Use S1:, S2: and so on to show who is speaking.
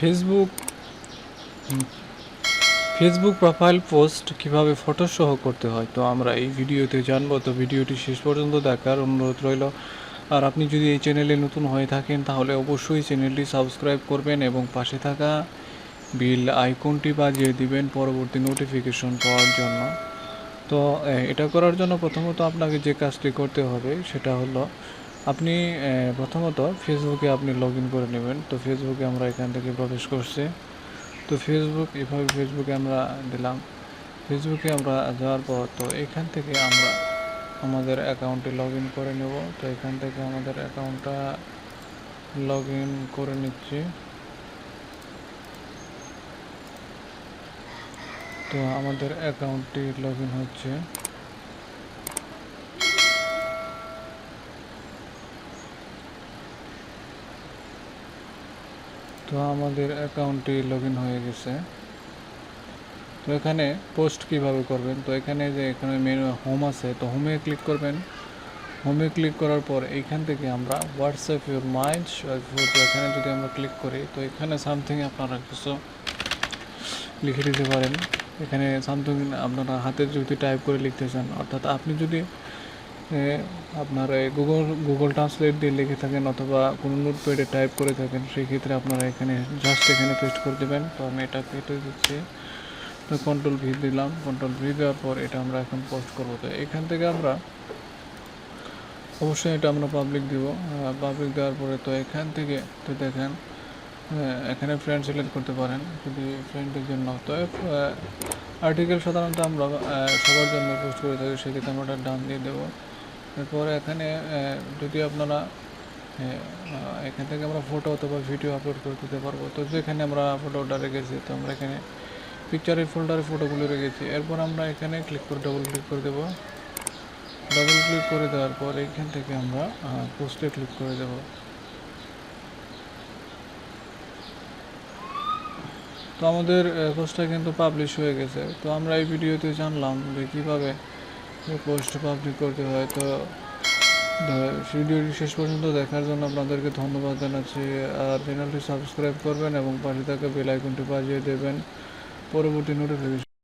S1: Facebook Facebook profile post কিভাবে photo সহ করতে হয় তো আমরা এই ভিডিওতে জানবো। তো ভিডিওটি শেষ পর্যন্ত দেখার অনুরোধ রইল। আর আপনি যদি এই চ্যানেলে নতুন হয়ে থাকেন তাহলে অবশ্যই চ্যানেলটি সাবস্ক্রাইব করবেন এবং পাশে থাকা বেল আইকনটি বাজিয়ে দিবেন পরবর্তী নোটিফিকেশন পাওয়ার জন্য। তো এটা করার জন্য প্রথমত আপনাকে যে কাজটি করতে হবে সেটা হলো আপনি প্রথমত ফেসবুকে আপনি লগ ইন করে নেবেন। তো ফেসবুকে আমরা এখান থেকে প্রবেশ করছি। তো এভাবে ফেসবুকে আমরা দিলাম। ফেসবুকে আমরা যাওয়ার পর তো এখান থেকে আমরা আমাদের অ্যাকাউন্টে লগ ইন করে নেব। তো এখান থেকে আমাদের অ্যাকাউন্টটা লগ ইন করে নিচ্ছি। তো আমাদের অ্যাকাউন্টটি লগ ইন হচ্ছে। তো আমাদের অ্যাকাউন্টটি লগ ইন হয়ে গেছে। তো এখানে পোস্ট কিভাবে করবেন, তো এখানে মেনু হোম আছে, তো হোমে ক্লিক করবেন। হোমে ক্লিক করার পর এইখান থেকে আমরা হোয়াটসঅ্যাপ ইউর মাইন্ড, তো এখানে যদি আমরা ক্লিক করি তো এখানে সামথিং আপনারা কিছু লিখে দিতে পারেন। এখানে সামথিং আপনারা হাতে যদি টাইপ করে লিখতে চান, অর্থাৎ আপনি যদি আপনার গুগল ট্রান্সলেট দিয়ে লিখে থাকেন অথবা কোনো নোটপ্যাডে টাইপ করে থাকেন, সেই ক্ষেত্রে আপনারা এখানে জাস্ট এখানে পেস্ট করে দেবেন। তো আমি এটা কেটে দিচ্ছি। তো কন্ট্রোল ভি দিলাম। কন্ট্রোল ভি দেওয়ার পর এটা আমরা এখন পোস্ট করবো। তো এখান থেকে আমরা অবশ্যই এটা আমরা পাবলিক দিব। পাবলিক দেওয়ার পরে তো এখান থেকে তো দেখেন এখানে ফ্রেন্ড সিলেক্ট করতে পারেন যদি ফ্রেন্ডের জন্য। তো আর্টিকেল সাধারণত আমরা সবার জন্য পোস্ট করে থাকি, সেক্ষেত্রে আমরা ওটা ডান দিয়ে দেবো। এরপরে এখানে যদি আপনারা এখান থেকে আমরা ফটো অথবা ভিডিও আপলোড করে দিতে পারবো। তো যেখানে আমরা ফটোটা রেখেছি তো আমরা এখানে পিকচারের ফোল্ডারে ফটোগুলো রেখেছি। এরপর আমরা এখানে ডবল ক্লিক করে দেবো। ডবল ক্লিক করে দেওয়ার পর এখান থেকে আমরা পোস্টে ক্লিক করে দেব। তো আমাদের পোস্টটা কিন্তু পাবলিশ হয়ে গেছে। তো আমরা এই ভিডিওতে জানলাম যে কীভাবে পোস্ট পাবলিক করতে হয়। তো ভিডিওটি শেষ পর্যন্ত দেখার জন্য আপনাদেরকে ধন্যবাদ জানাচ্ছি। আর চ্যানেলটি সাবস্ক্রাইব করবেন এবং পাশে থাকা বেল আইকনটি বাজিয়ে দেবেন পরবর্তী নোটিফিকেশন